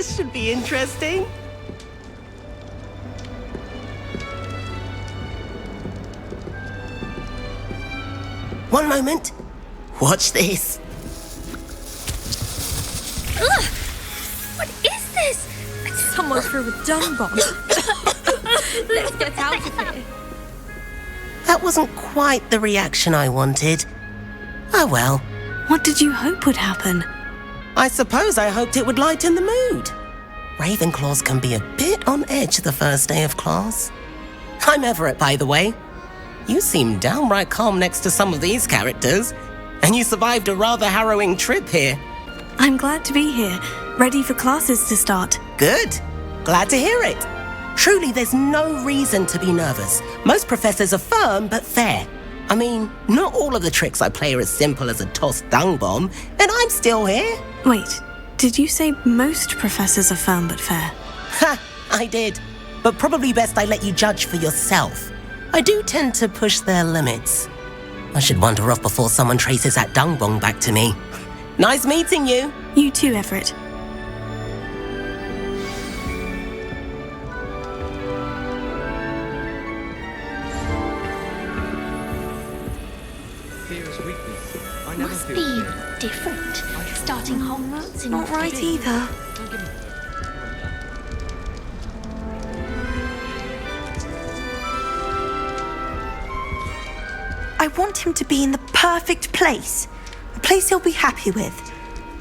This should be interesting. One moment. Watch this. Ugh! What is this? Someone threw a dung bomb. Let's get out of here. That wasn't quite the reaction I wanted. Oh well. What did you hope would happen? I suppose I hoped it would lighten the mood. Ravenclaws can be a bit on edge the first day of class. I'm Everett, by the way. You seem downright calm next to some of these characters, and you survived a rather harrowing trip here. I'm glad to be here, ready for classes to start. Good. Glad to hear it. Truly, there's no reason to be nervous. Most professors are firm but fair. I mean, not all of the tricks I play are as simple as a tossed dung bomb, and I'm still here. Wait, did you say most professors are firm but fair? Ha, I did. But probably best I let you judge for yourself. I do tend to push their limits. I should wander off before someone traces that dung bomb back to me. Nice meeting you. You too, Everett. Must be different. Starting Hogwarts in Not right either. I want him to be in the perfect place. A place he'll be happy with.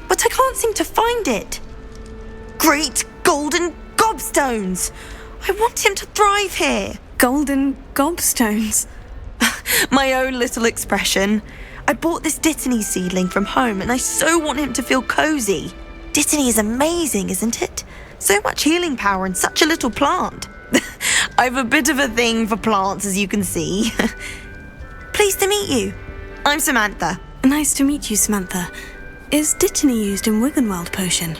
But I can't seem to find it. Great golden gobstones! I want him to thrive here. Golden gobstones. My own little expression. I bought this Dittany seedling from home and I so want him to feel cozy. Dittany is amazing, isn't it? So much healing power in such a little plant. I've a bit of a thing for plants, as you can see. Pleased to meet you. I'm Samantha. Nice to meet you, Samantha. Is Dittany used in Wiggenweld potion?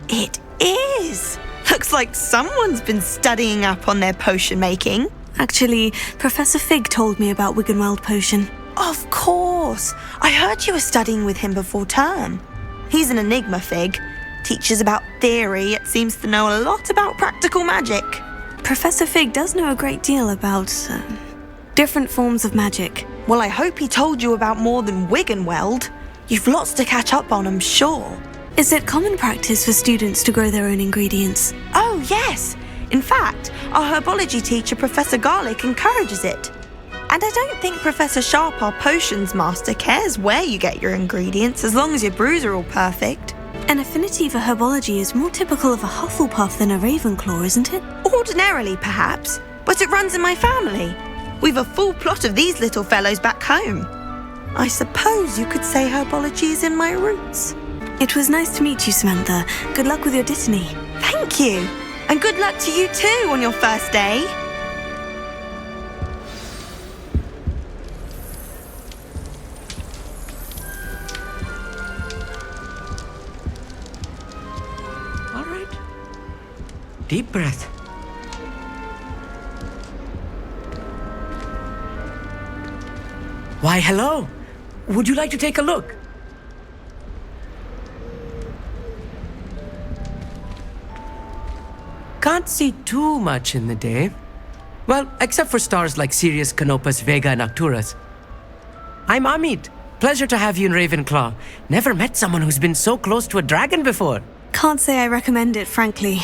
It is. Looks like someone's been studying up on their potion making. Actually, Professor Fig told me about Wiggenweld potion. Of course. I heard you were studying with him before term. He's an enigma, Fig. Teaches about theory, yet seems to know a lot about practical magic. Professor Fig does know a great deal about different forms of magic. Well, I hope he told you about more than Wiggenweld. You've lots to catch up on, I'm sure. Is it common practice for students to grow their own ingredients? Oh, yes. In fact, our herbology teacher, Professor Garlick, encourages it. And I don't think Professor Sharp, our potions master, cares where you get your ingredients as long as your brews are all perfect. An affinity for herbology is more typical of a Hufflepuff than a Ravenclaw, isn't it? Ordinarily, perhaps, but it runs in my family. We've a full plot of these little fellows back home. I suppose you could say herbology is in my roots. It was nice to meet you, Samantha. Good luck with your Dittany. Thank you. And good luck to you too on your first day. All right. Deep breath. Why, hello. Would you like to take a look? Can't see too much in the day. Well, except for stars like Sirius, Canopus, Vega, and Arcturus. I'm Amit. Pleasure to have you in Ravenclaw. Never met someone who's been so close to a dragon before. Can't say I recommend it, frankly.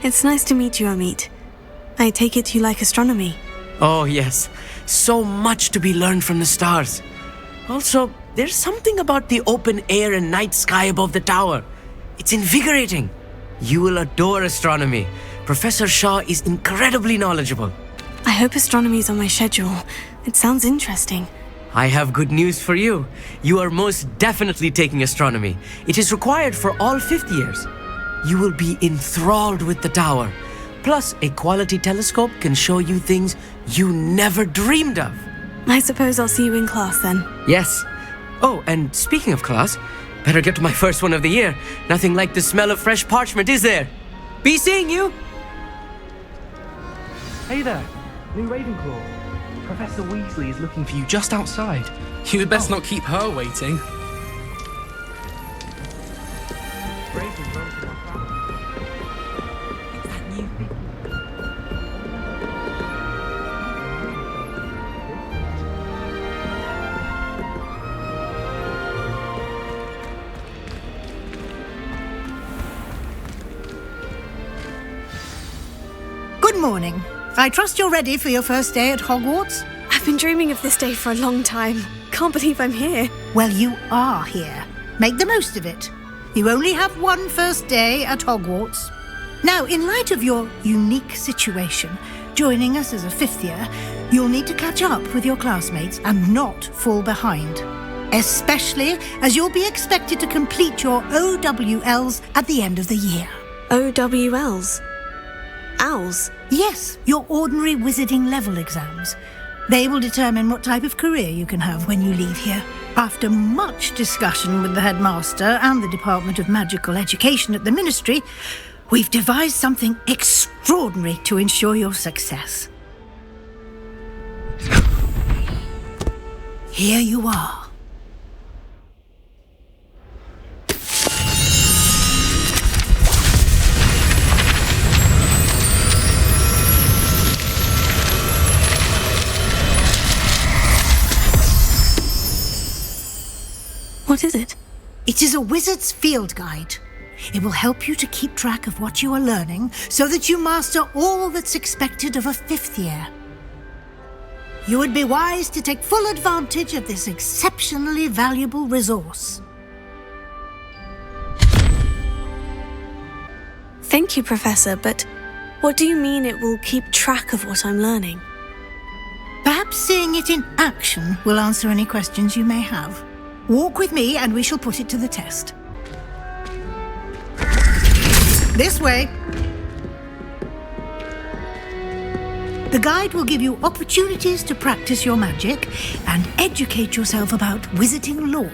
It's nice to meet you, Amit. I take it you like astronomy. Oh, yes. So much to be learned from the stars. Also, there's something about the open air and night sky above the tower. It's invigorating. You will adore astronomy. Professor Shaw is incredibly knowledgeable. I hope astronomy's on my schedule. It sounds interesting. I have good news for you. You are most definitely taking astronomy. It is required for all 5th years. You will be enthralled with the tower. Plus, a quality telescope can show you things you never dreamed of. I suppose I'll see you in class then. Yes. Oh, and speaking of class, better get to my first one of the year. Nothing like the smell of fresh parchment, is there? Be seeing you! Hey there, new Ravenclaw. Professor Weasley is looking for you just outside. You'd best not keep her waiting. Good morning. I trust you're ready for your first day at Hogwarts? I've been dreaming of this day for a long time. Can't believe I'm here. Well, you are here. Make the most of it. You only have one first day at Hogwarts. Now, in light of your unique situation, joining us as a fifth year, you'll need to catch up with your classmates and not fall behind. Especially as you'll be expected to complete your OWLs at the end of the year. OWLs? Owls? Yes, your ordinary wizarding level exams. They will determine what type of career you can have when you leave here. After much discussion with the headmaster and the Department of Magical Education at the Ministry, we've devised something extraordinary to ensure your success. Here you are. What is it? It is a wizard's field guide. It will help you to keep track of what you are learning so that you master all that's expected of a fifth year. You would be wise to take full advantage of this exceptionally valuable resource. Thank you, Professor, but what do you mean it will keep track of what I'm learning? Perhaps seeing it in action will answer any questions you may have. Walk with me and we shall put it to the test. This way. The guide will give you opportunities to practice your magic and educate yourself about wizarding lore.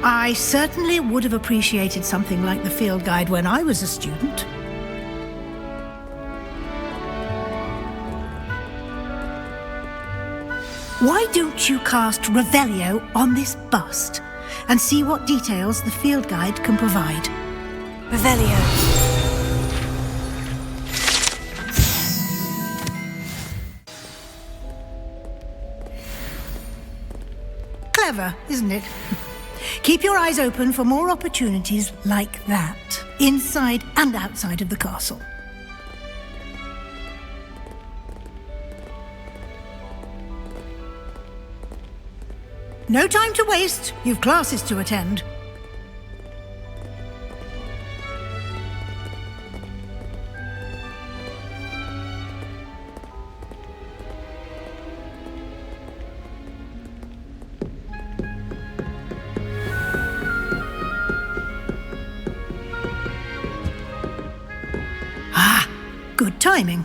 I certainly would have appreciated something like the field guide when I was a student. Why don't you cast Revelio on this bust and see what details the field guide can provide? Revelio. Clever, isn't it? Keep your eyes open for more opportunities like that, inside and outside of the castle. No time to waste. You've classes to attend. Ah, good timing.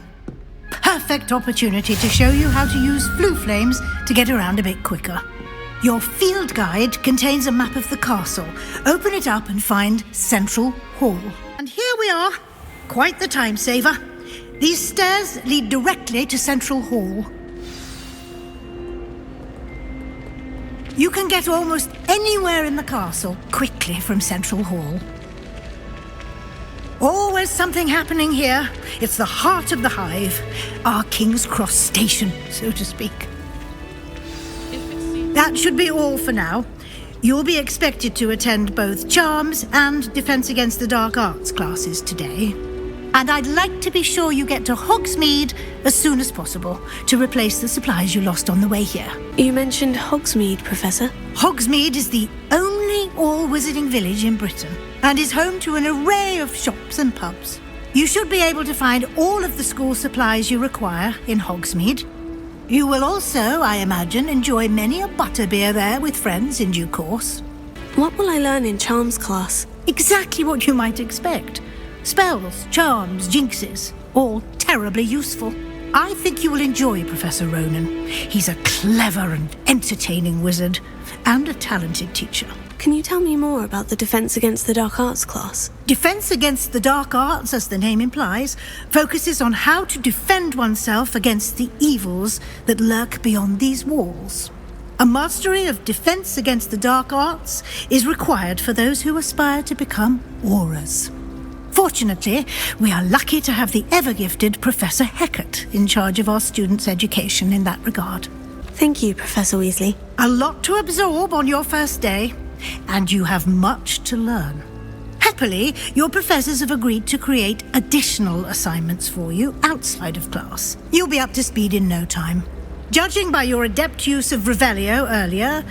Perfect opportunity to show you how to use flue flames to get around a bit quicker. Your field guide contains a map of the castle. Open it up and find Central Hall. And here we are. Quite the time saver. These stairs lead directly to Central Hall. You can get almost anywhere in the castle quickly from Central Hall. Always something happening here. It's the heart of the hive. Our King's Cross station, so to speak. That should be all for now. You'll be expected to attend both Charms and Defense Against the Dark Arts classes today. And I'd like to be sure you get to Hogsmeade as soon as possible to replace the supplies you lost on the way here. You mentioned Hogsmeade, Professor. Hogsmeade is the only all-wizarding village in Britain and is home to an array of shops and pubs. You should be able to find all of the school supplies you require in Hogsmeade. You will also, I imagine, enjoy many a butterbeer there with friends in due course. What will I learn in Charms class? Exactly what you might expect. Spells, charms, jinxes, all terribly useful. I think you will enjoy Professor Ronan. He's a clever and entertaining wizard and a talented teacher. Can you tell me more about the Defense Against the Dark Arts class? Defense Against the Dark Arts, as the name implies, focuses on how to defend oneself against the evils that lurk beyond these walls. A mastery of Defense Against the Dark Arts is required for those who aspire to become Aurors. Fortunately, we are lucky to have the ever-gifted Professor Hecat in charge of our students' education in that regard. Thank you, Professor Weasley. A lot to absorb on your first day, and you have much to learn. Happily, your professors have agreed to create additional assignments for you outside of class. You'll be up to speed in no time. Judging by your adept use of Revelio earlier,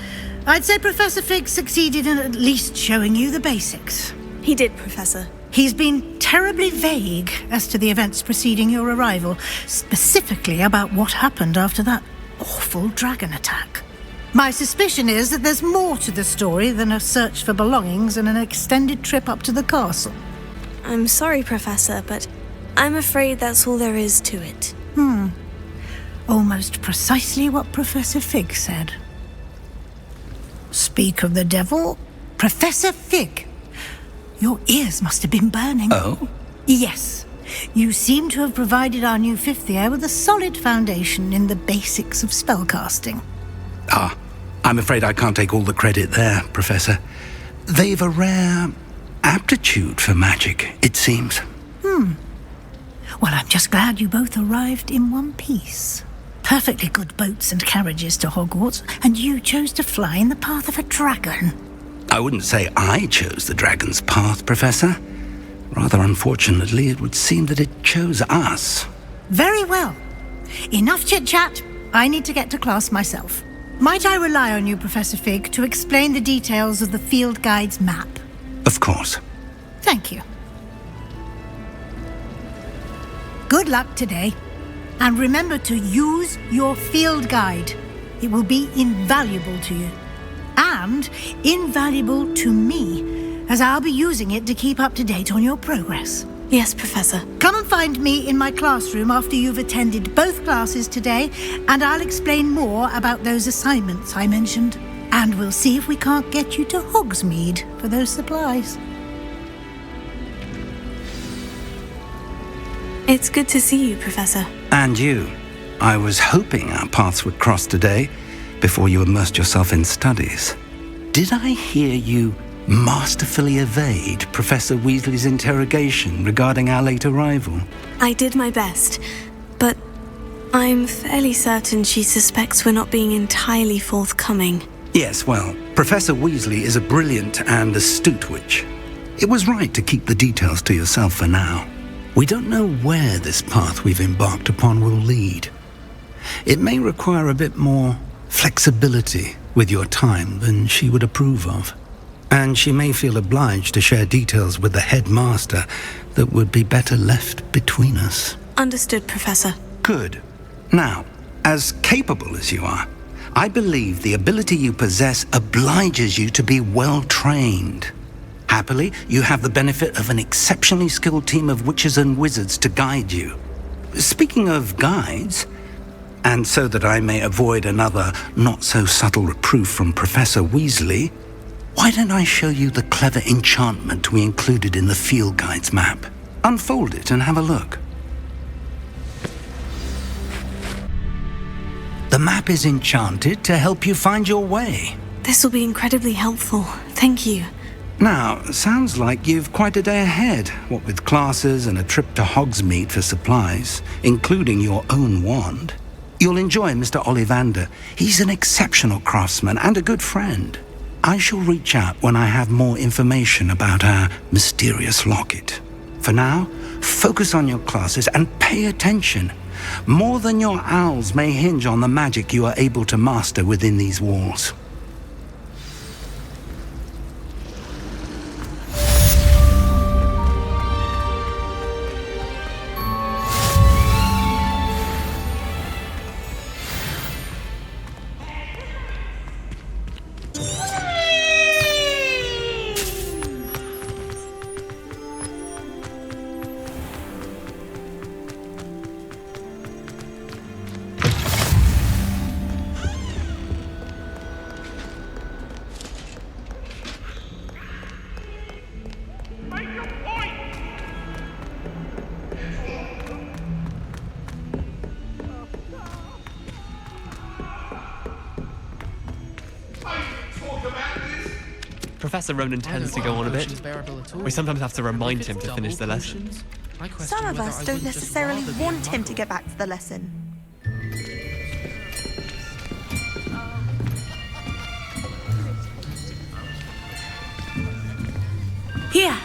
I'd say Professor Fig succeeded in at least showing you the basics. He did, Professor. He's been terribly vague as to the events preceding your arrival, specifically about what happened after that awful dragon attack. My suspicion is that there's more to the story than a search for belongings and an extended trip up to the castle. I'm sorry, Professor, but I'm afraid that's all there is to it. Almost precisely what Professor Fig said. Speak of the devil, Professor Fig. Your ears must have been burning. Oh? Yes. You seem to have provided our new fifth year with a solid foundation in the basics of spellcasting. Ah, I'm afraid I can't take all the credit there, Professor. They've a rare aptitude for magic, it seems. Well, I'm just glad you both arrived in one piece. Perfectly good boats and carriages to Hogwarts, and you chose to fly in the path of a dragon. I wouldn't say I chose the dragon's path, Professor. Rather unfortunately, it would seem that it chose us. Very well. Enough chit-chat. I need to get to class myself. Might I rely on you, Professor Fig, to explain the details of the field guide's map? Of course. Thank you. Good luck today. And remember to use your field guide. It will be invaluable to you. And invaluable to me, as I'll be using it to keep up to date on your progress. Yes, Professor. Come and find me in my classroom after you've attended both classes today, and I'll explain more about those assignments I mentioned. And we'll see if we can't get you to Hogsmeade for those supplies. It's good to see you, Professor. And you. I was hoping our paths would cross today, before you immersed yourself in studies. Did I hear you masterfully evade Professor Weasley's interrogation regarding our late arrival? I did my best, but I'm fairly certain she suspects we're not being entirely forthcoming. Yes, well, Professor Weasley is a brilliant and astute witch. It was right to keep the details to yourself for now. We don't know where this path we've embarked upon will lead. It may require a bit more flexibility with your time than she would approve of. And she may feel obliged to share details with the headmaster that would be better left between us. Understood, Professor. Good. Now, as capable as you are, I believe the ability you possess obliges you to be well trained. Happily, you have the benefit of an exceptionally skilled team of witches and wizards to guide you. Speaking of guides, and so that I may avoid another not-so-subtle reproof from Professor Weasley, why don't I show you the clever enchantment we included in the field guide's map? Unfold it and have a look. The map is enchanted to help you find your way. This will be incredibly helpful. Thank you. Now, sounds like you've quite a day ahead, what with classes and a trip to Hogsmeade for supplies, including your own wand. You'll enjoy Mr. Ollivander. He's an exceptional craftsman and a good friend. I shall reach out when I have more information about our mysterious locket. For now, focus on your classes and pay attention. More than your owls may hinge on the magic you are able to master within these walls. Professor Ronan tends to go on a bit. We sometimes have to remind him to finish the lesson. Some of us don't necessarily want him to get back to the lesson. Here.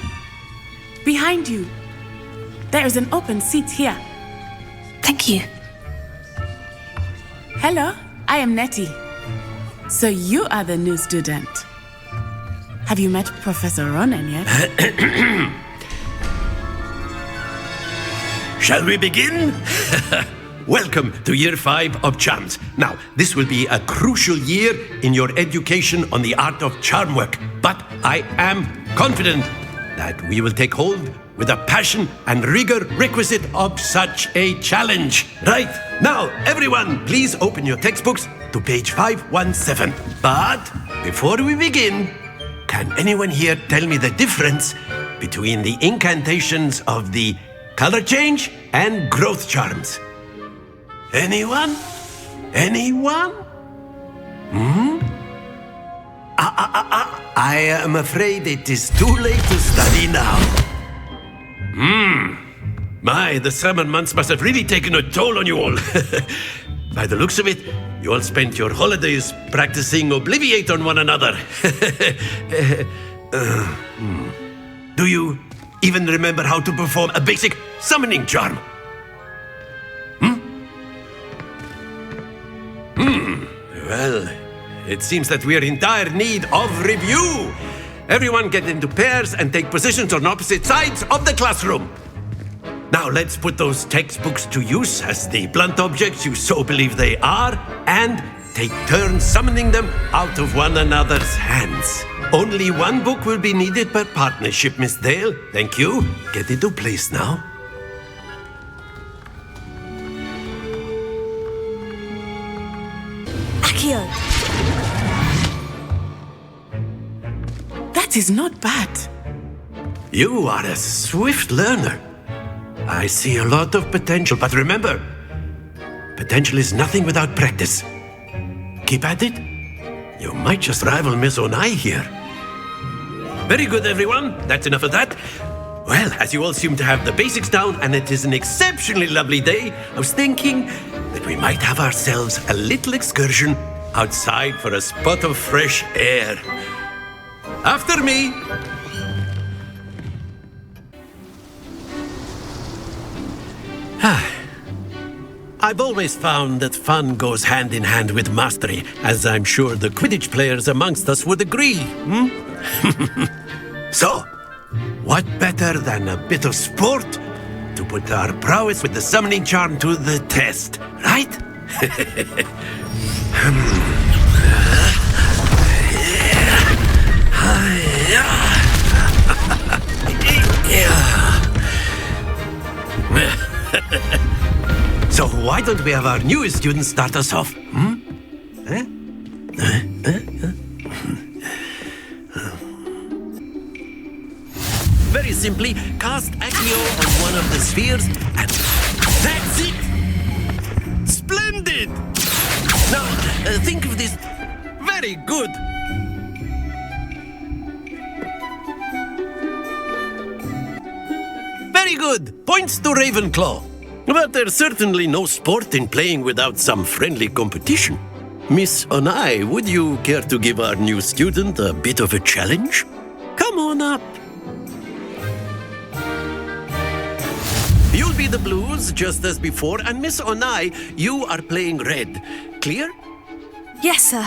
Behind you. There is an open seat here. Thank you. Hello, I am Nettie. So you are the new student. Have you met Professor Ronan yet? Shall we begin? Welcome to Year 5 of Charms. Now, this will be a crucial year in your education on the art of charm work, but I am confident that we will take hold with the passion and rigor requisite of such a challenge. Right, now, everyone, please open your textbooks to page 517. But before we begin, can anyone here tell me the difference between the incantations of the color change and growth charms? Anyone? Anyone? I am afraid it is too late to study now. My, the summer months must have really taken a toll on you all. By the looks of it, you all spent your holidays practicing Obliviate on one another. Do you even remember how to perform a basic summoning charm? Well, it seems that we are in dire need of review. Everyone get into pairs and take positions on opposite sides of the classroom. Now let's put those textbooks to use as the blunt objects you so believe they are, and take turns summoning them out of one another's hands. Only one book will be needed per partnership, Miss Dale. Thank you. Get into place now. Accio! That is not bad. You are a swift learner. I see a lot of potential, but remember, potential is nothing without practice. Keep at it. You might just rival Miss Onai here. Very good, everyone. That's enough of that. Well, as you all seem to have the basics down, and it is an exceptionally lovely day, I was thinking that we might have ourselves a little excursion outside for a spot of fresh air. After me. I've always found that fun goes hand in hand with mastery, as I'm sure the Quidditch players amongst us would agree. So, what better than a bit of sport to put our prowess with the summoning charm to the test, right? So why don't we have our newest student start us off? Very simply, cast Accio on one of the spheres, and that's it! Splendid! Now, think of this. Very good. Very good. Points to Ravenclaw. But there's certainly no sport in playing without some friendly competition. Miss Onai, would you care to give our new student a bit of a challenge? Come on up. You'll be the blues, just as before, and Miss Onai, you are playing red. Clear? Yes, sir.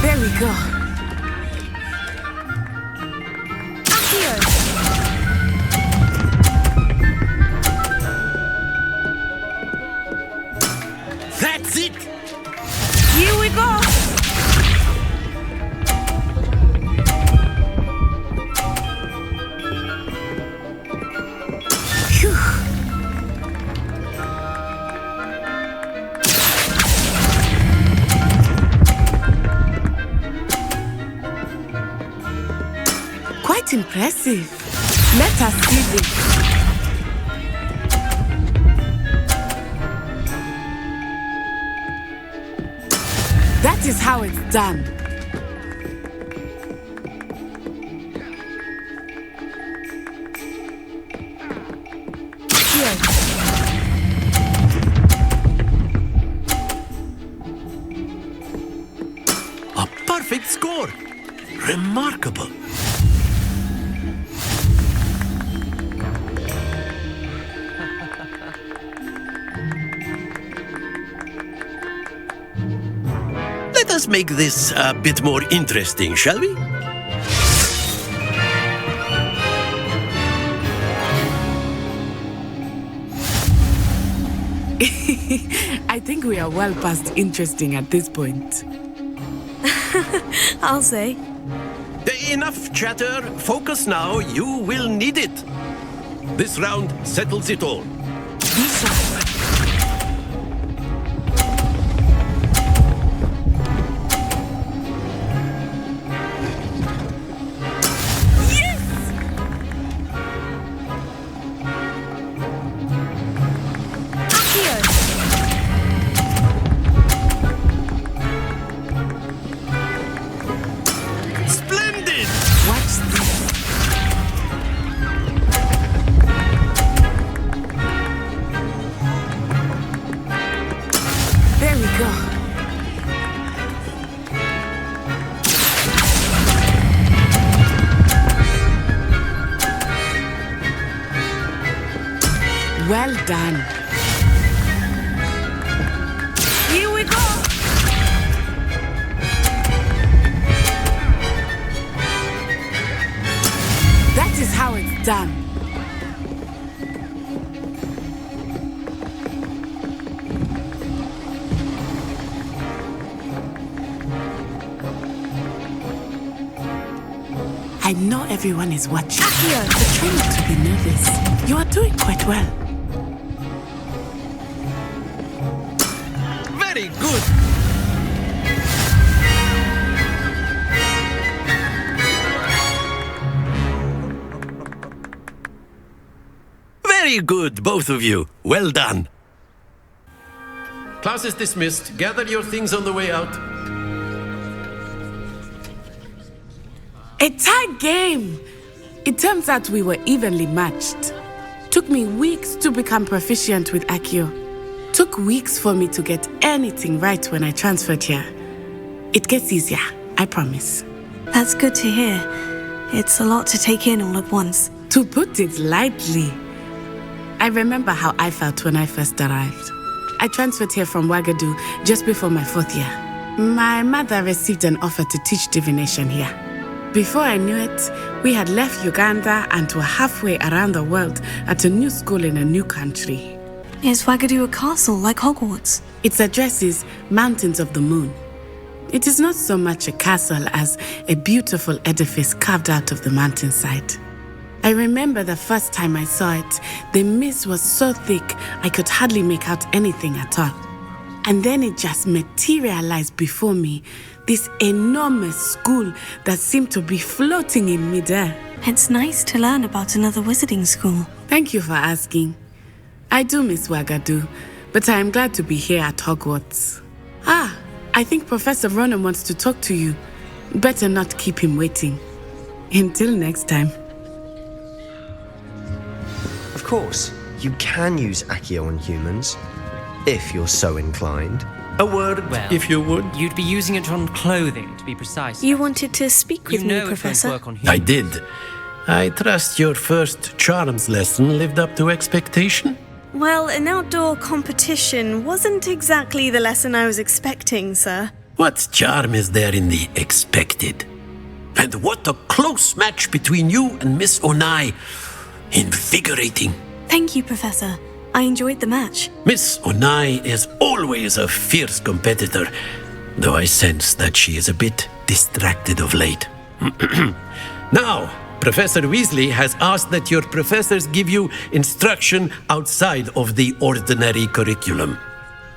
There we go. Accio! That's it! Here we go. Phew. Quite impressive. Let us see this. That is how it's done. A perfect score! Remarkable. Let us make this a bit more interesting, shall we? I think we are well past interesting at this point. I'll say. Enough chatter. Focus now. You will need it. This round settles it all. Splendid! Watch this. There we go. Well done. Here we go. That is how it's done. I know everyone is watching. But try not to be nervous. You are doing quite well. Very good. Very good, both of you. Well done. Class is dismissed. Gather your things on the way out. A tight game! It turns out we were evenly matched. Took me weeks to become proficient with Accio. Took weeks for me to get anything right when I transferred here. It gets easier, I promise. That's good to hear. It's a lot to take in all at once. To put it lightly, I remember how I felt when I first arrived. I transferred here from Ouagadougou just before my 4th year. My mother received an offer to teach divination here. Before I knew it, we had left Uganda and were halfway around the world at a new school in a new country. Is Ouagadougou a castle like Hogwarts? Its address is Mountains of the Moon. It is not so much a castle as a beautiful edifice carved out of the mountainside. I remember the first time I saw it, the mist was so thick I could hardly make out anything at all. And then it just materialized before me, this enormous school that seemed to be floating in midair. It's nice to learn about another wizarding school. Thank you for asking. I do miss Ouagadougou, but I am glad to be here at Hogwarts. I think Professor Ronan wants to talk to you. Better not keep him waiting. Until next time. Of course, you can use Accio on humans, if you're so inclined. A word, if you would. You'd be using it on clothing, to be precise. You wanted to speak with me, know Professor? it won't work on I humans. did. I trust your first charms lesson lived up to expectation? Well, an outdoor competition wasn't exactly the lesson I was expecting, sir. What charm is there in the expected? And what a close match between you and Miss Onai. Invigorating. Thank you, Professor. I enjoyed the match. Miss Onai is always a fierce competitor, though I sense that she is a bit distracted of late. Now, Professor Weasley has asked that your professors give you instruction outside of the ordinary curriculum.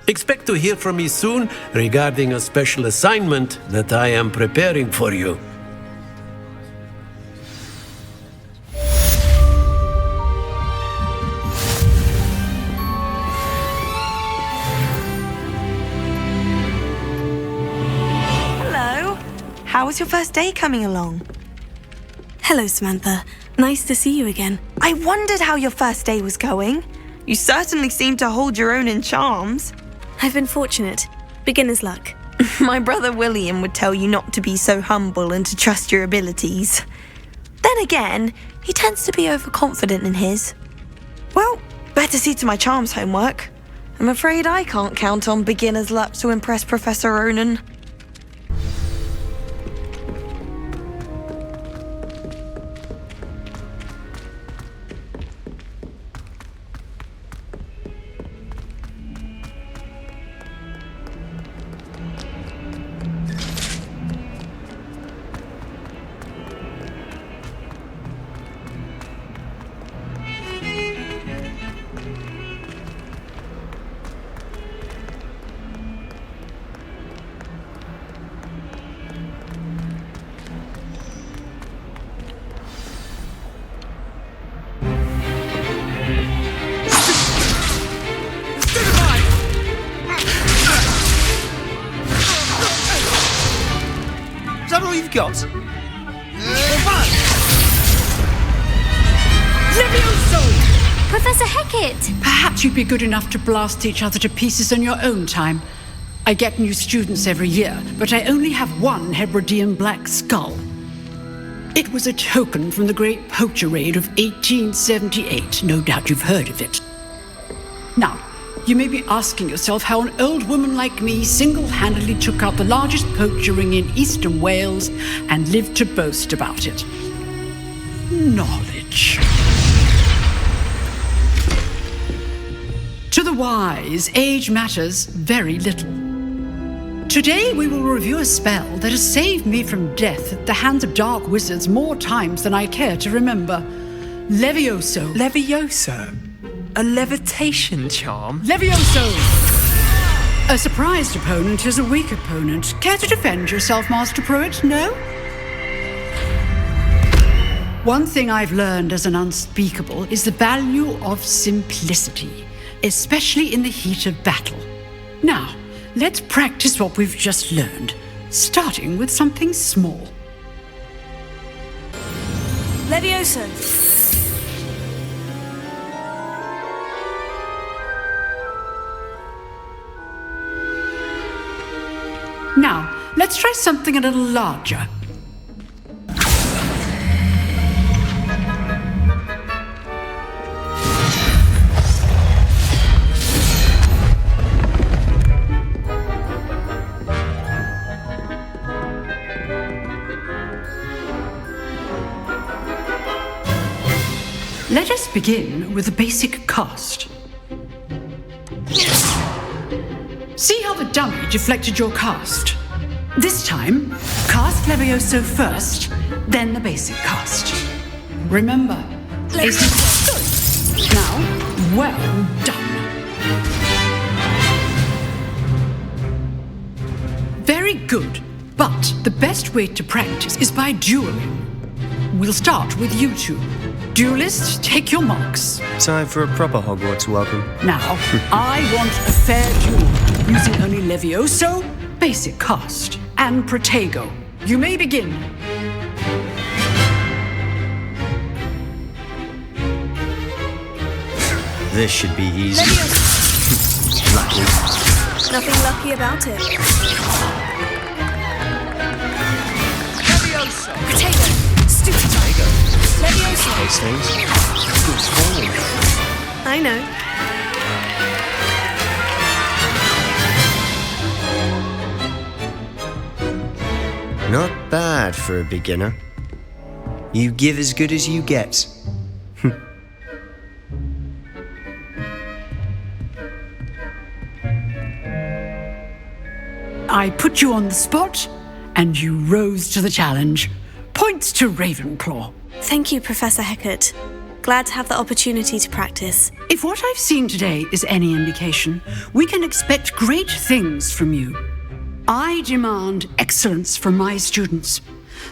Expect to hear from me soon regarding a special assignment that I am preparing for you. Hello. How was your first day coming along? Hello, Samantha. Nice to see you again. I wondered how your first day was going. You certainly seem to hold your own in charms. I've been fortunate. Beginner's luck. My brother William would tell you not to be so humble and to trust your abilities. Then again, he tends to be overconfident in his. Well, better see to my charms homework. I'm afraid I can't count on beginner's luck to impress Professor Ronan. Is that all you've got? Levioso! Professor Hecat! Perhaps you'd be good enough to blast each other to pieces in your own time. I get new students every year, but I only have one Hebridean black skull. It was a token from the Great Poacher Raid of 1878. No doubt you've heard of it. Now, you may be asking yourself how an old woman like me single-handedly took out the largest poacher ring in eastern Wales and lived to boast about it. Knowledge. To the wise, age matters very little. Today we will review a spell that has saved me from death at the hands of dark wizards more times than I care to remember. Levioso. Levioso? A levitation charm? Levioso! A surprised opponent is a weak opponent. Care to defend yourself, Master Pruitt? No? One thing I've learned as an unspeakable is the value of simplicity, especially in the heat of battle. Now, let's practice what we've just learned, starting with something small. Levioso. Now, let's try something a little larger. Let us begin with the basic cast. See how the dummy deflected your cast? This time, cast Levioso first, then the basic cast. Remember, Levioso. Now, well done. Very good, but the best way to practice is by dueling. We'll start with you two. Duelists, take your marks. Time for a proper Hogwarts welcome. Now, I want a fair duel, using only Levioso, basic cast, and Protego. You may begin. This should be easy. Lucky. Nothing lucky about it. Levioso! Protego. Stupid. Levioso. Those things. Good falling. I know. Not bad for a beginner. You give as good as you get. I put you on the spot, and you rose to the challenge. Points to Ravenclaw. Thank you, Professor Hecat. Glad to have the opportunity to practice. If what I've seen today is any indication, we can expect great things from you. I demand excellence from my students.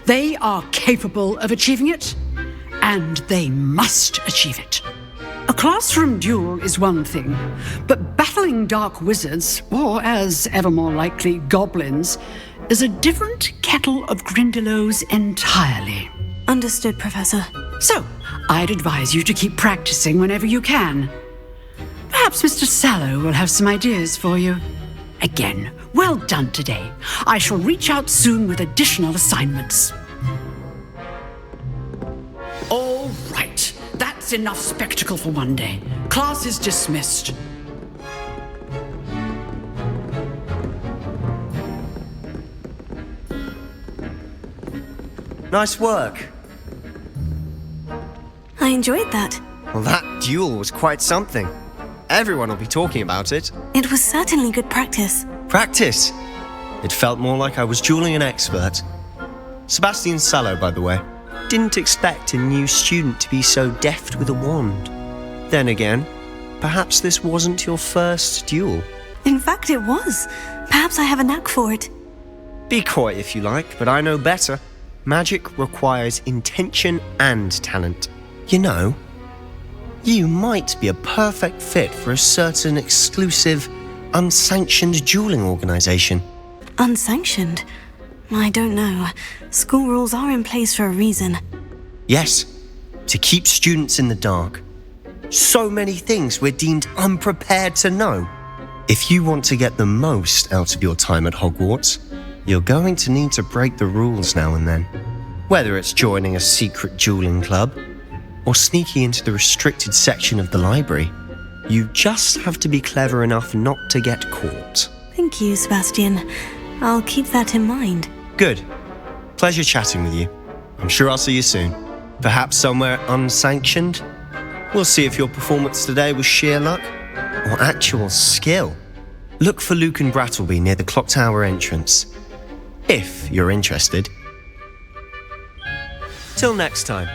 They are capable of achieving it, and they must achieve it. A classroom duel is one thing, but battling dark wizards, or as ever more likely, goblins, is a different kettle of Grindylows entirely. Understood, Professor. So, I'd advise you to keep practicing whenever you can. Perhaps Mr. Sallow will have some ideas for you. Again, well done today. I shall reach out soon with additional assignments. All right, that's enough spectacle for one day. Class is dismissed. Nice work. I enjoyed that. Well, that duel was quite something. Everyone will be talking about it. It was certainly good practice. Practice? It felt more like I was dueling an expert. Sebastian Sallow, by the way. Didn't expect a new student to be so deft with a wand. Then again, perhaps this wasn't your first duel. In fact, it was. Perhaps I have a knack for it. Be coy if you like, but I know better. Magic requires intention and talent. You know, you might be a perfect fit for a certain exclusive, unsanctioned dueling organization. Unsanctioned? I don't know. School rules are in place for a reason. Yes, to keep students in the dark. So many things we're deemed unprepared to know. If you want to get the most out of your time at Hogwarts, you're going to need to break the rules now and then. Whether it's joining a secret dueling club, or sneaking into the restricted section of the library, you just have to be clever enough not to get caught. Thank you, Sebastian. I'll keep that in mind. Good. Pleasure chatting with you. I'm sure I'll see you soon. Perhaps somewhere unsanctioned? We'll see if your performance today was sheer luck or actual skill. Look for Luke and Brattleby near the clock tower entrance, if you're interested. Till next time.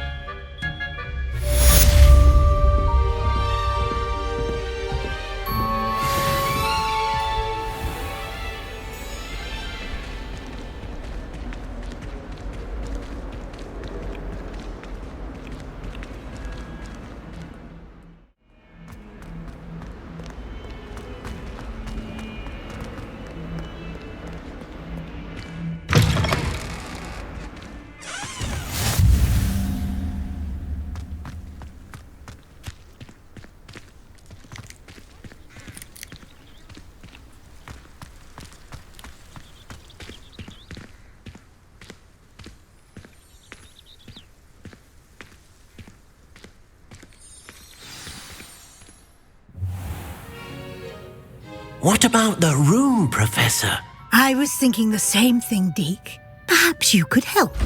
What about the room, Professor? I was thinking the same thing, Deke. Perhaps you could help.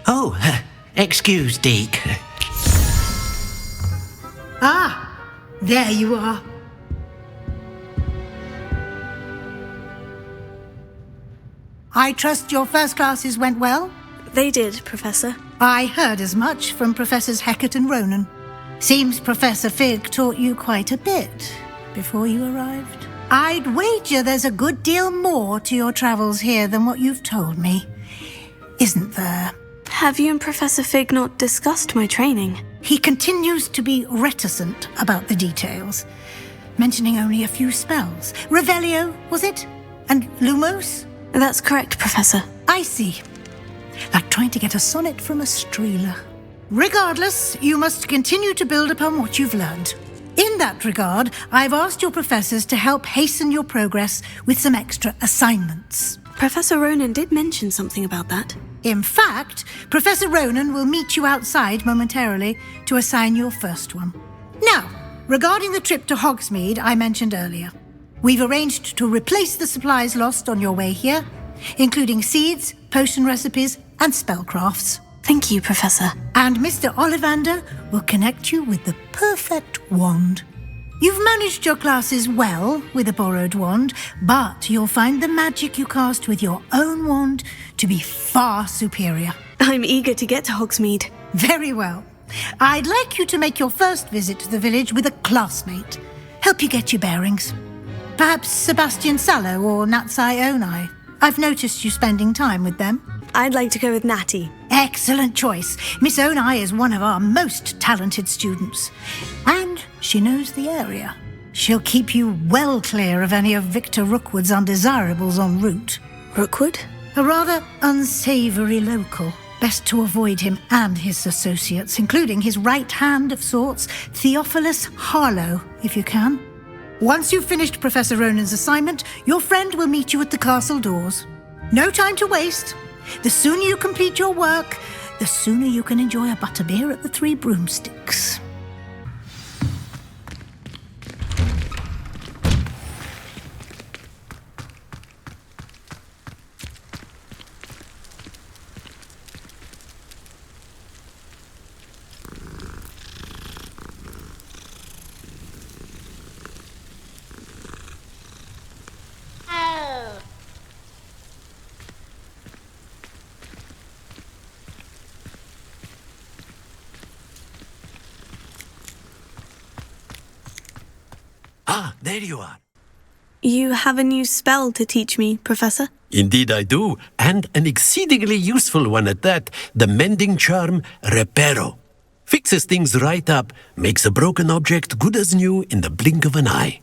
Oh, excuse, Deke. Ah, there you are. I trust your first classes went well? They did, Professor. I heard as much from Professors Hecat and Ronan. Seems Professor Fig taught you quite a bit before you arrived. I'd wager there's a good deal more to your travels here than what you've told me. Isn't there? Have you and Professor Fig not discussed my training? He continues to be reticent about the details, mentioning only a few spells. Revelio, was it? And Lumos? That's correct, Professor. I see. Like trying to get a sonnet from a streeler. Regardless, you must continue to build upon what you've learned. In that regard, I've asked your professors to help hasten your progress with some extra assignments. Professor Ronan did mention something about that. In fact, Professor Ronan will meet you outside momentarily to assign your first one. Now, regarding the trip to Hogsmeade I mentioned earlier, we've arranged to replace the supplies lost on your way here, including seeds, potion recipes, and spellcrafts. Thank you, Professor. And Mr. Ollivander will connect you with the perfect wand. You've managed your classes well with a borrowed wand, but you'll find the magic you cast with your own wand to be far superior. I'm eager to get to Hogsmeade. Very well. I'd like you to make your first visit to the village with a classmate. Help you get your bearings. Perhaps Sebastian Sallow or Natsai Onai. I've noticed you spending time with them. I'd like to go with Natty. Excellent choice. Miss Onai is one of our most talented students. And she knows the area. She'll keep you well clear of any of Victor Rookwood's undesirables en route. Rookwood? A rather unsavoury local, best to avoid him and his associates, including his right hand of sorts, Theophilus Harlow, if you can. Once you've finished Professor Ronan's assignment, your friend will meet you at the castle doors. No time to waste. The sooner you complete your work, the sooner you can enjoy a butterbeer at the Three Broomsticks. Ah, there you are. You have a new spell to teach me, Professor? Indeed I do, and an exceedingly useful one at that, the mending charm Reparo. Fixes things right up, makes a broken object good as new in the blink of an eye.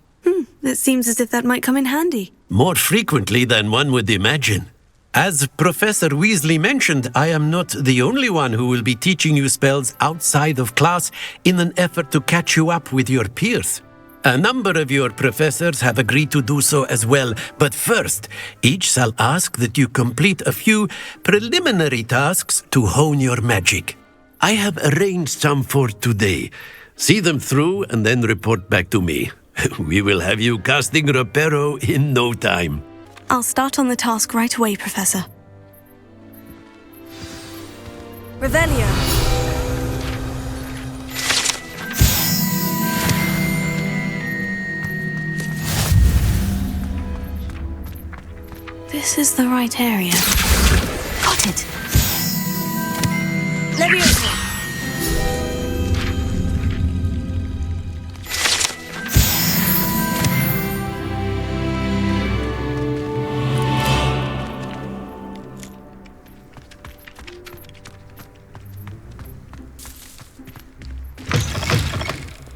It seems as if that might come in handy. More frequently than one would imagine. As Professor Weasley mentioned, I am not the only one who will be teaching you spells outside of class in an effort to catch you up with your peers. A number of your professors have agreed to do so as well, but first, each shall ask that you complete a few preliminary tasks to hone your magic. I have arranged some for today. See them through and then report back to me. We will have you casting Reparo in no time. I'll start on the task right away, Professor. Revelio. This is the right area. Got it. Leviosa.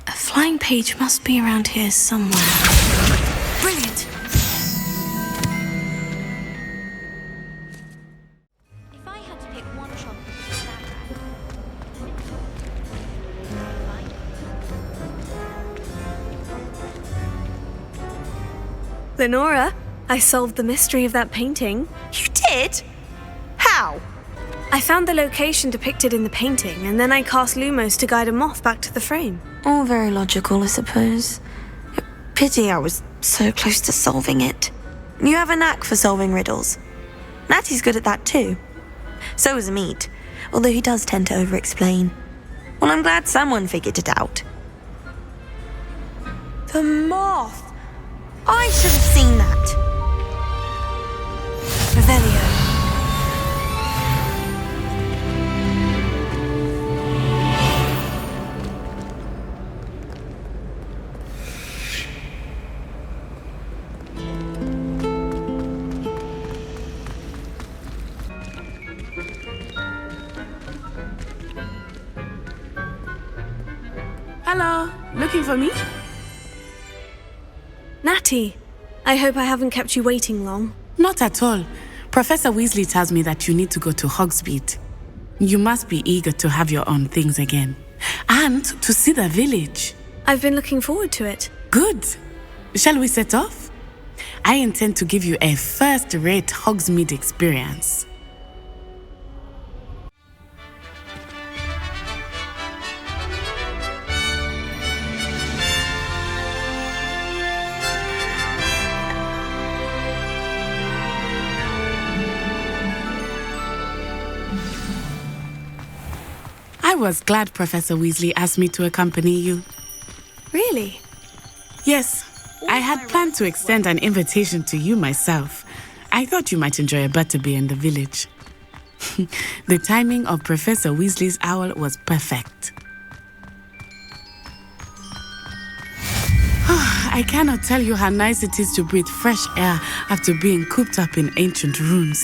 A flying page must be around here somewhere. Brilliant. Lenora, I solved the mystery of that painting. You did? How? I found the location depicted in the painting, and then I cast Lumos to guide a moth back to the frame. All very logical, I suppose. Pity I was so close to solving it. You have a knack for solving riddles. Natty's good at that too. So is Amit, although he does tend to over-explain. Well, I'm glad someone figured it out. The moth! I should have seen that. Revelio. Hello, looking for me? Natty, I hope I haven't kept you waiting long. Not at all. Professor Weasley tells me that you need to go to Hogsmeade. You must be eager to have your own things again. And to see the village. I've been looking forward to it. Good. Shall we set off? I intend to give you a first-rate Hogsmeade experience. I was glad Professor Weasley asked me to accompany you. Really? Yes, I had planned to extend an invitation to you myself. I thought you might enjoy a butterbeer in the village. The timing of Professor Weasley's owl was perfect. I cannot tell you how nice it is to breathe fresh air after being cooped up in ancient rooms.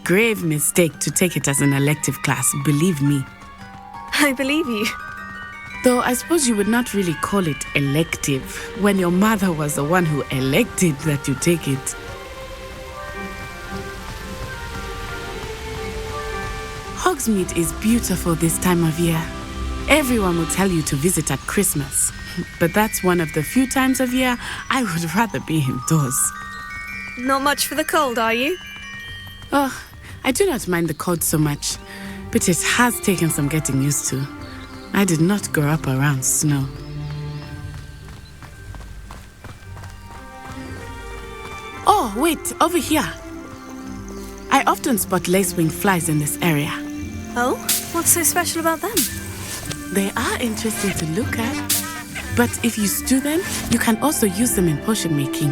Grave mistake to take it as an elective class, believe me. I believe you. Though I suppose you would not really call it elective when your mother was the one who elected that you take it. Hogsmeade is beautiful this time of year. Everyone will tell you to visit at Christmas, but that's one of the few times of year I would rather be indoors. Not much for the cold, are you? Oh, I do not mind the cold so much, but it has taken some getting used to. I did not grow up around snow. Oh, wait, over here. I often spot lacewing flies in this area. Oh? What's so special about them? They are interesting to look at, but if you stew them, you can also use them in potion making.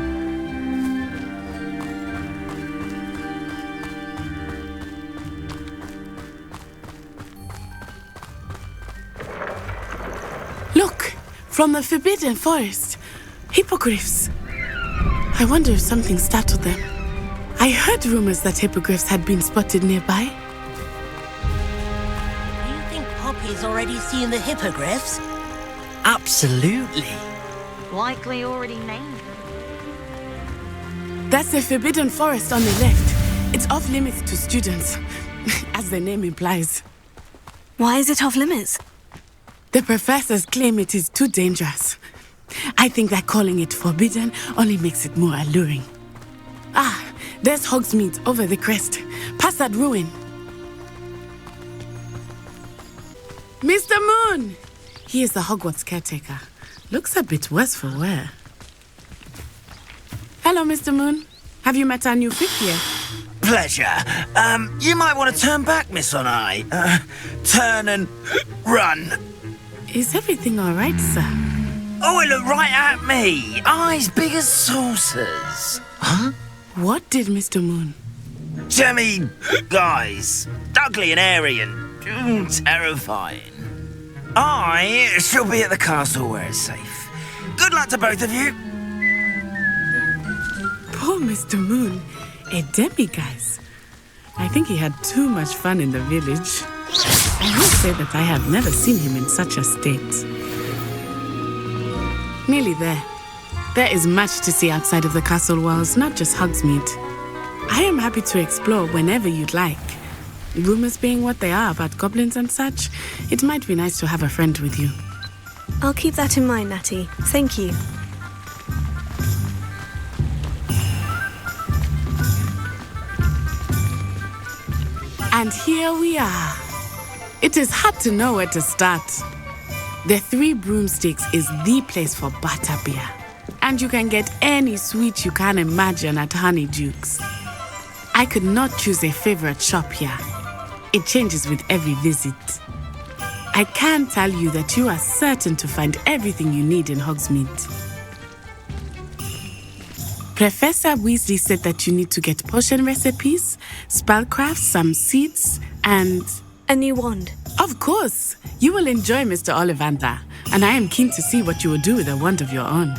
Look, from the Forbidden Forest, hippogriffs. I wonder if something startled them. I heard rumors that hippogriffs had been spotted nearby. Do you think Poppy's already seen the hippogriffs? Absolutely. Likely already named. That's the Forbidden Forest on the left. It's off limits to students, as the name implies. Why is it off limits? The professors claim it is too dangerous. I think that calling it forbidden only makes it more alluring. Ah, there's Hogsmeade over the crest, past that ruin. Mr. Moon! He is the Hogwarts caretaker. Looks a bit worse for wear. Hello, Mr. Moon. Have you met our new fifth year? Pleasure. You might want to turn back, Miss Onai. Turn and run. Is everything all right, sir? Oh, it looked right at me. Eyes big as saucers. Huh? What did Mr. Moon? Jemmy, guys. Ugly and airy and terrifying. I shall be at the castle where it's safe. Good luck to both of you. Poor Mr. Moon. A demiguise. I think he had too much fun in the village. I will say that I have never seen him in such a state. Nearly there. There is much to see outside of the castle walls, not just Hogsmeade. I am happy to explore whenever you'd like. Rumors being what they are about goblins and such, it might be nice to have a friend with you. I'll keep that in mind, Natty. Thank you. And here we are. It is hard to know where to start. The Three Broomsticks is the place for butterbeer. And you can get any sweet you can imagine at Honeydukes. I could not choose a favorite shop here. It changes with every visit. I can tell you that you are certain to find everything you need in Hogsmeade. Professor Weasley said that you need to get potion recipes, spellcrafts, some seeds, and... a new wand. Of course! You will enjoy Mr. Ollivander, and I am keen to see what you will do with a wand of your own.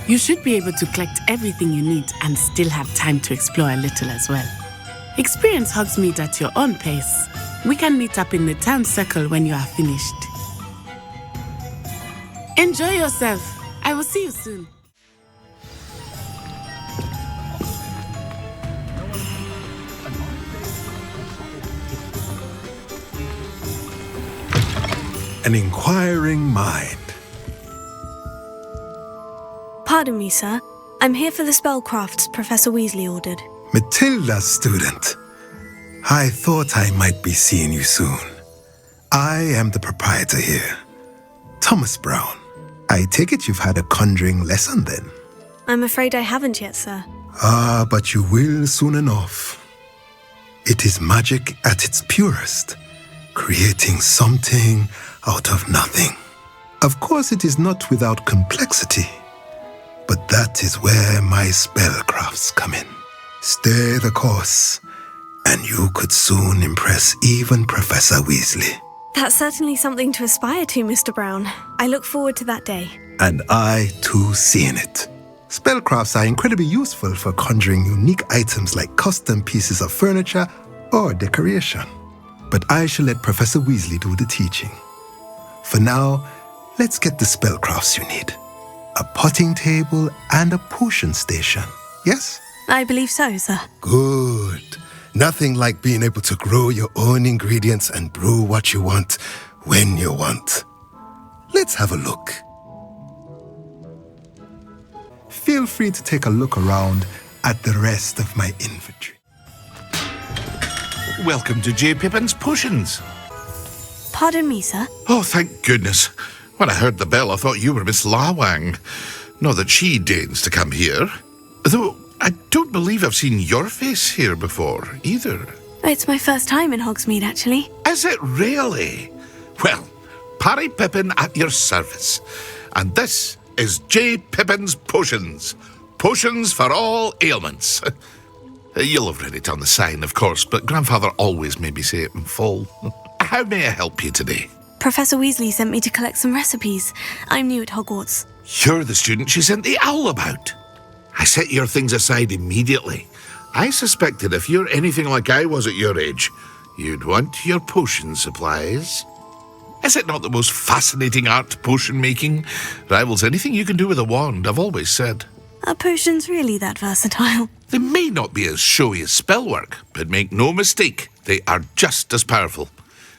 You should be able to collect everything you need and still have time to explore a little as well. Experience Hogsmeade at your own pace. We can meet up in the town circle when you are finished. Enjoy yourself. I will see you soon. An inquiring mind. Pardon me, sir. I'm here for the spellcrafts Professor Weasley ordered. Matilda, student. I thought I might be seeing you soon. I am the proprietor here, Thomas Brown. I take it you've had a conjuring lesson then? I'm afraid I haven't yet, sir. Ah, but you will soon enough. It is magic at its purest, creating something out of nothing. Of course, it is not without complexity, but that is where my spellcrafts come in. Stay the course, and you could soon impress even Professor Weasley. That's certainly something to aspire to, Mr. Brown. I look forward to that day. And I, too, seeing it. Spellcrafts are incredibly useful for conjuring unique items like custom pieces of furniture or decoration. But I shall let Professor Weasley do the teaching. For now, let's get the spellcrafts you need. A potting table and a potion station, yes? I believe so, sir. Good. Nothing like being able to grow your own ingredients and brew what you want when you want. Let's have a look. Feel free to take a look around at the rest of my inventory. Welcome to J. Pippin's Potions. Pardon me, sir. Oh, thank goodness. When I heard the bell, I thought you were Miss La Wang. Not that she deigns to come here. Though I don't believe I've seen your face here before, either. It's my first time in Hogsmeade, actually. Is it really? Well, Parry Pippin at your service. And this is J. Pippin's Potions. Potions for all ailments. You'll have read it on the sign, of course, but Grandfather always made me say it in full. How may I help you today? Professor Weasley sent me to collect some recipes. I'm new at Hogwarts. You're the student she sent the owl about. I set your things aside immediately. I suspected if you're anything like I was at your age, you'd want your potion supplies. Is it not the most fascinating art, potion making? Rivals anything you can do with a wand, I've always said. Are potions really that versatile? They may not be as showy as spellwork, but make no mistake, they are just as powerful.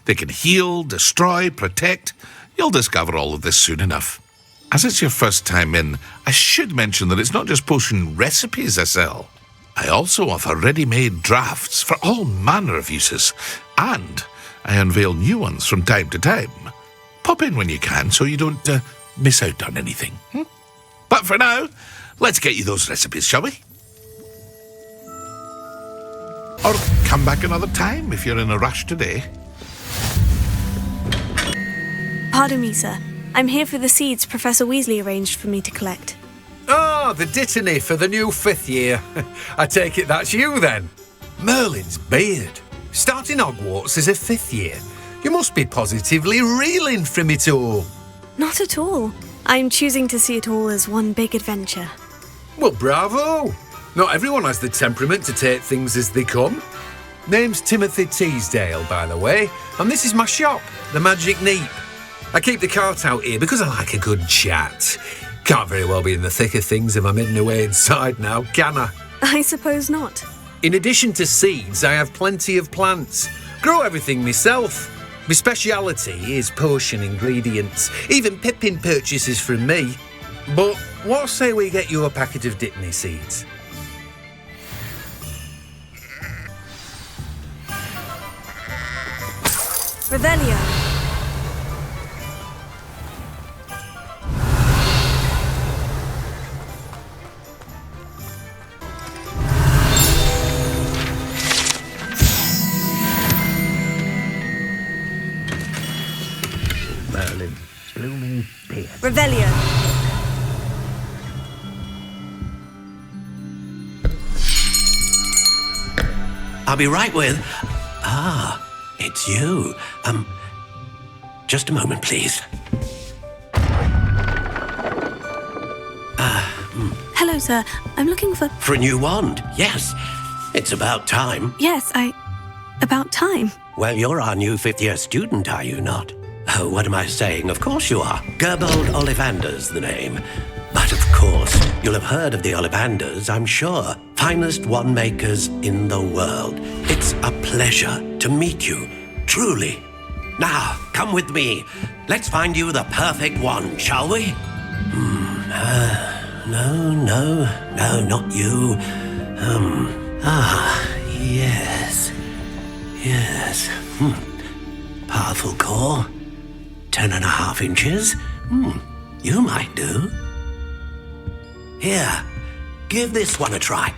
They can heal, destroy, protect. You'll discover all of this soon enough. As it's your first time in, I should mention that it's not just potion recipes I sell. I also offer ready-made drafts for all manner of uses, and I unveil new ones from time to time. Pop in when you can so you don't miss out on anything. But for now, let's get you those recipes, shall we? Or come back another time if you're in a rush today. Pardon me, sir. I'm here for the seeds Professor Weasley arranged for me to collect. Ah, the dittany for the new 5th year. I take it that's you, then. Merlin's beard. Starting Hogwarts as a 5th year. You must be positively reeling from it all. Not at all. I'm choosing to see it all as one big adventure. Well, bravo. Not everyone has the temperament to take things as they come. Name's Timothy Teasdale, by the way, and this is my shop, the Magic Neep. I keep the cart out here because I like a good chat. Can't very well be in the thick of things if I'm hidden away inside now, can I? I suppose not. In addition to seeds, I have plenty of plants. Grow everything myself. My speciality is potion ingredients. Even Pippin purchases from me. But what say we get you a packet of dittany seeds? Revelio. Merlin's blooming beard. Revelio. I'll be right with... Ah, it's you. Just a moment, please. Hello, sir. I'm looking for... For a new wand, yes. It's about time. Yes, About time. Well, you're our new 5th year student, are you not? Oh, what am I saying? Of course you are. Gerbold Ollivander's the name. But of course, you'll have heard of the Ollivanders, I'm sure. Finest wand makers in the world. It's a pleasure to meet you, truly. Now, come with me. Let's find you the perfect wand, shall we? No, not you. Yes. Powerful core. 10.5 inches. You might do. Here, give this one a try.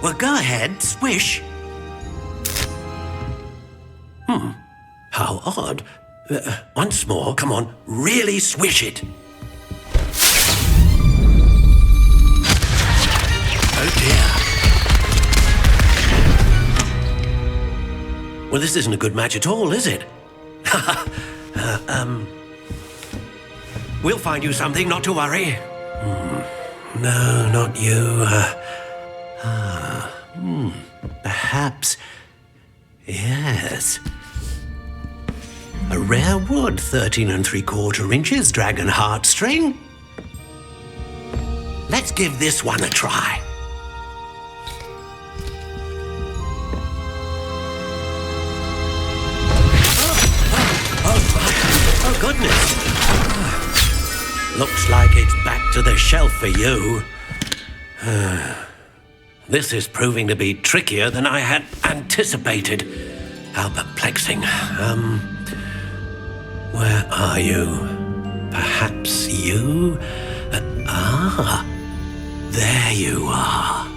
Well, go ahead, swish. How odd. Once more, come on, really swish it. Oh dear. Well, this isn't a good match at all, is it? We'll find you something, not to worry. No, not you. Perhaps. Yes. A rare wood, 13 3/4 inches, dragon heartstring. Let's give this one a try. Looks like it's back to the shelf for you. This is proving to be trickier than I had anticipated. How perplexing. Where are you? Perhaps you? There you are.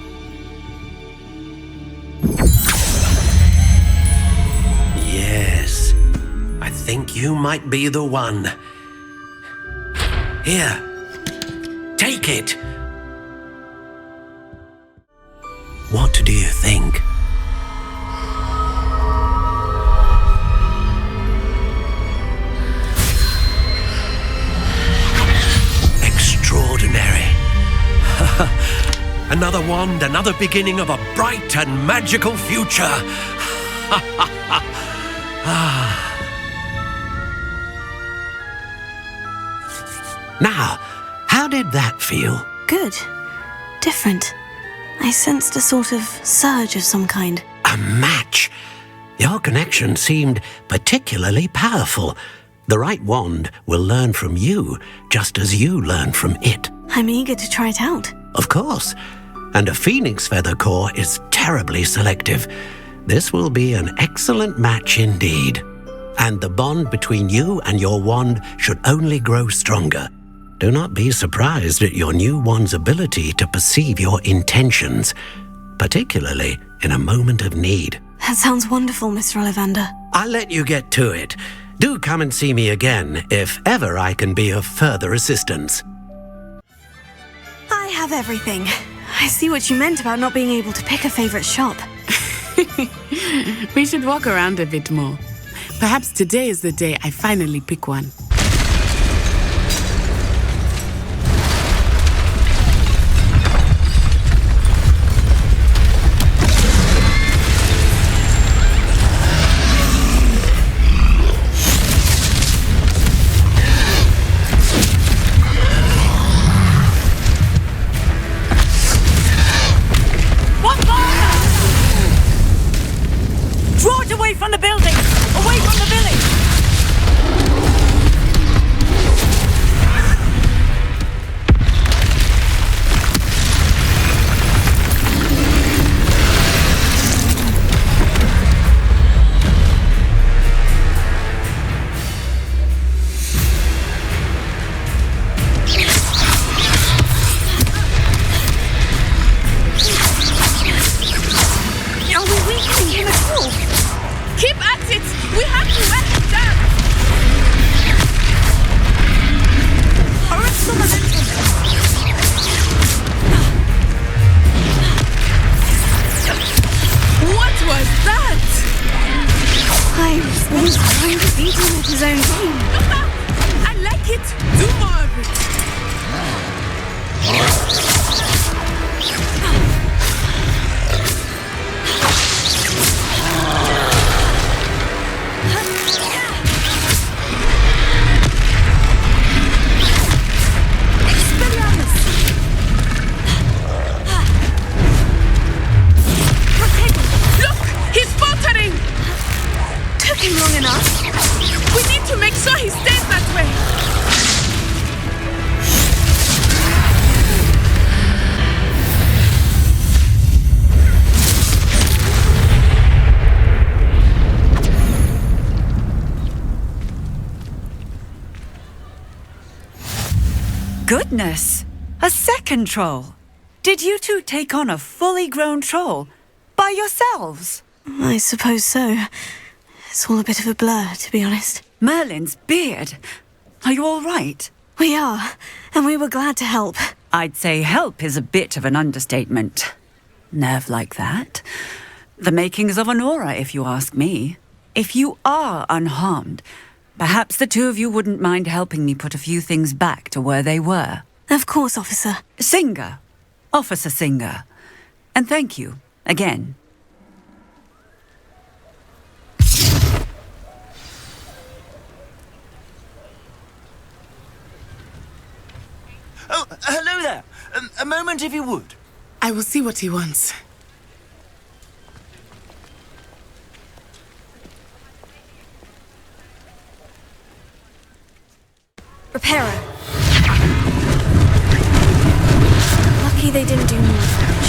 Yes, I think you might be the one. Here, take it. What do you think? Extraordinary. Another wand, another beginning of a bright and magical future. Now, how did that feel? Good. Different. I sensed a sort of surge of some kind. A match. Your connection seemed particularly powerful. The right wand will learn from you, just as you learn from it. I'm eager to try it out. Of course. And a phoenix feather core is terribly selective. This will be an excellent match indeed. And the bond between you and your wand should only grow stronger. Do not be surprised at your new wand's ability to perceive your intentions, particularly in a moment of need. That sounds wonderful, Mr. Ollivander. I'll let you get to it. Do come and see me again if ever I can be of further assistance. I have everything. I see what you meant about not being able to pick a favorite shop. We should walk around a bit more. Perhaps today is the day I finally pick one. From the building! Away from the village! Are we weakening him at all? Keep at it! We have to let him down! Arrest the momentum! What was that? I was trying to beat him at his own game. I like it! Do more of it! Long enough. We need to make sure he stays that way. Goodness! A second troll! Did you two take on a fully grown troll by yourselves? I suppose so. It's all a bit of a blur, to be honest. Merlin's beard. Are you all right? We are, and we were glad to help. I'd say help is a bit of an understatement. Nerve like that. The makings of an aura, if you ask me. If you are unharmed, perhaps the two of you wouldn't mind helping me put a few things back to where they were. Of course, officer. Singer. Officer Singer. And thank you, again. Oh, hello there. A moment, if you would. I will see what he wants. Repairer. Lucky they didn't do more French.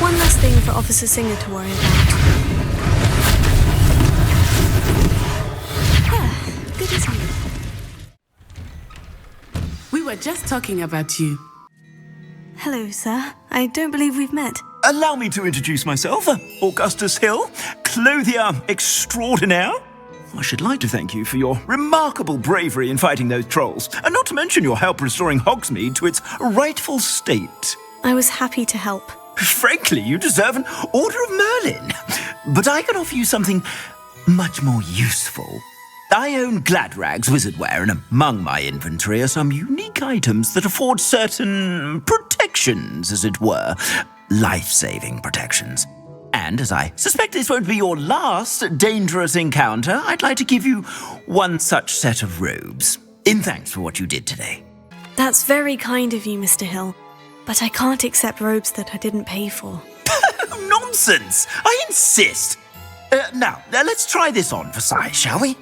One less thing for Officer Singer to worry about. Good as new. We were just talking about you. Hello, sir. I don't believe we've met. Allow me to introduce myself, Augustus Hill, clothier extraordinaire. I should like to thank you for your remarkable bravery in fighting those trolls, and not to mention your help restoring Hogsmeade to its rightful state. I was happy to help. Frankly, you deserve an Order of Merlin. But I can offer you something much more useful. I own Gladrag's wizardware, and among my inventory are some unique items that afford certain protections, as it were. Life-saving protections. And as I suspect this won't be your last dangerous encounter, I'd like to give you one such set of robes, in thanks for what you did today. That's very kind of you, Mr. Hill. But I can't accept robes that I didn't pay for. Nonsense! I insist! Now, let's try this on for size, shall we?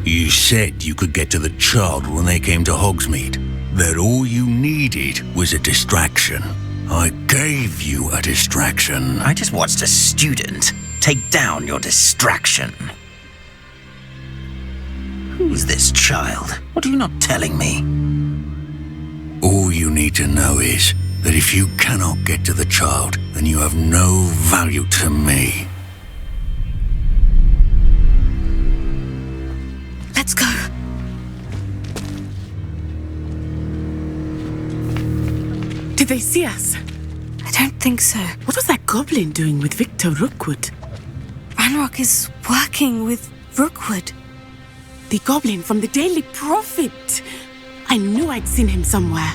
You said you could get to the child when they came to Hogsmeade. That all you needed was a distraction. I gave you a distraction. I just watched a student take down your distraction. Who's this child? What are you not telling me? All you need to know is that if you cannot get to the child, then you have no value to me. Let's go. Did they see us? I don't think so. What was that goblin doing with Victor Rookwood? Ranrock is working with Rookwood. The goblin from the Daily Prophet. I knew I'd seen him somewhere.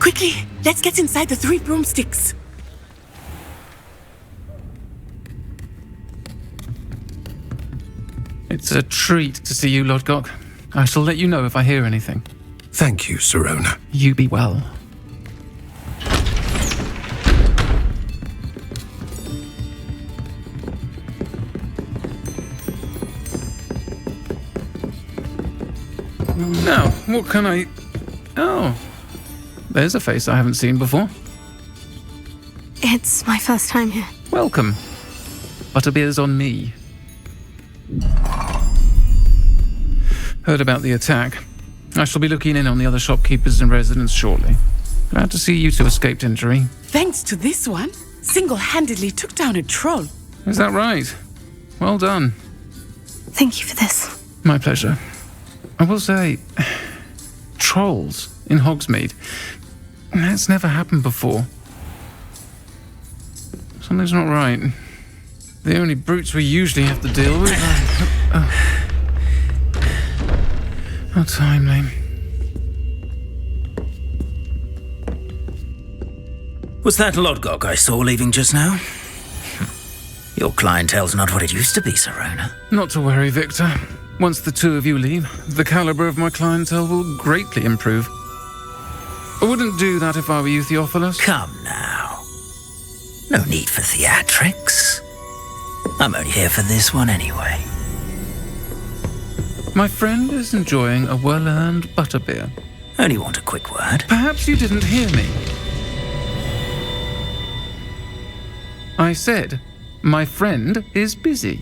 Quickly, let's get inside the 3 broomsticks. It's a treat to see you, Lodgok. I shall let you know if I hear anything. Thank you, Sirona. You be well. Now, what can I... Oh, there's a face I haven't seen before. It's my first time here. Welcome. Butterbeer's on me. Heard about the attack. I shall be looking in on the other shopkeepers and residents shortly. Glad to see you two escaped injury. Thanks to this one, single-handedly took down a troll. Is that right? Well done. Thank you for this. My pleasure. I will say, trolls in Hogsmeade. That's never happened before. Something's not right. The only brutes we usually have to deal with are... How timely. Was that Lodgok I saw leaving just now? Your clientele's not what it used to be, Sirona. Not to worry, Victor. Once the two of you leave, the caliber of my clientele will greatly improve. I wouldn't do that if I were you, Theophilus. Come now. No need for theatrics. I'm only here for this one anyway. My friend is enjoying a well-earned butterbeer. Only want a quick word. Perhaps you didn't hear me. I said, my friend is busy.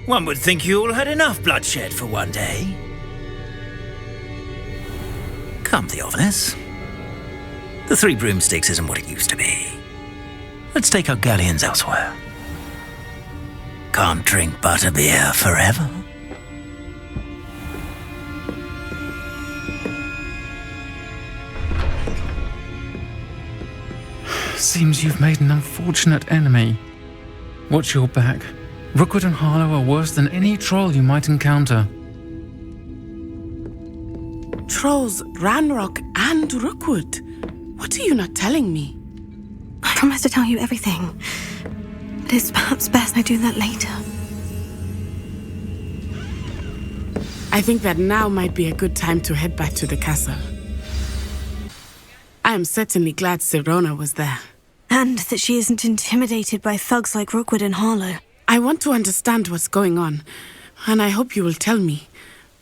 One would think you all had enough bloodshed for one day. Come, Theophilus. The 3 broomsticks isn't what it used to be. Let's take our galleons elsewhere. Can't drink butterbeer forever. Seems you've made an unfortunate enemy. Watch your back. Rookwood and Harlow are worse than any troll you might encounter. Trolls, Ranrock, and Rookwood. What are you not telling me? I promise to tell you everything. But it's perhaps best I do that later. I think that now might be a good time to head back to the castle. I am certainly glad Sirona was there. And that she isn't intimidated by thugs like Rookwood and Harlow. I want to understand what's going on, and I hope you will tell me.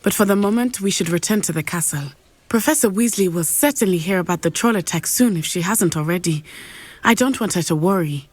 But for the moment, we should return to the castle. Professor Weasley will certainly hear about the troll attack soon if she hasn't already. I don't want her to worry.